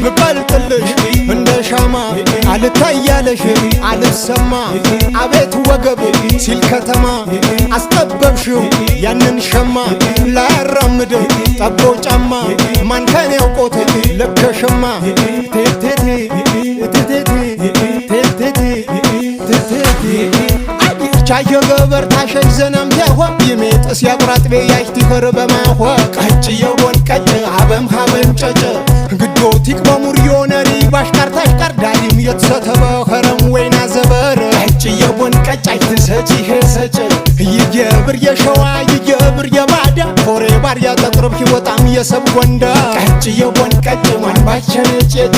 ምበልጥልሽ እንደ ሻማ አልታያለሽ አልሰማ አቤት ወገብ ሲል ከተማ አስጠበብሽው ያንን ሸማ ላያራምድ ጠቦ ጫማ ማን ከኔ ያውቆት ለከሸማ ቴቴቴ ቴቴቴ ቴቴቴ ቴቴቴ ቻየ ገበር ታሸይ ዘናም ያሆ ይሜጥስ ያቁራጥቤ ያይት ይፈርበማሆ ቀጭየውን ቀጭ አበም ሀበም ጨጨ ግዶቲክ በሙር ዮነሪ ባሽቃር ታሽቃር ዳሊም የተሰተበ ኸረም ወይና ዘበር ቀጭየውን ቀጭ አይትሰጪ ሄሰጭ ይገብር የሸዋ ይገብር የባዳ ፎሬ ባር ያጠጥርብ ይወጣም የሰብ ወንዳ ቀጭየውን ቀጭ ማን ባቸነጨጨ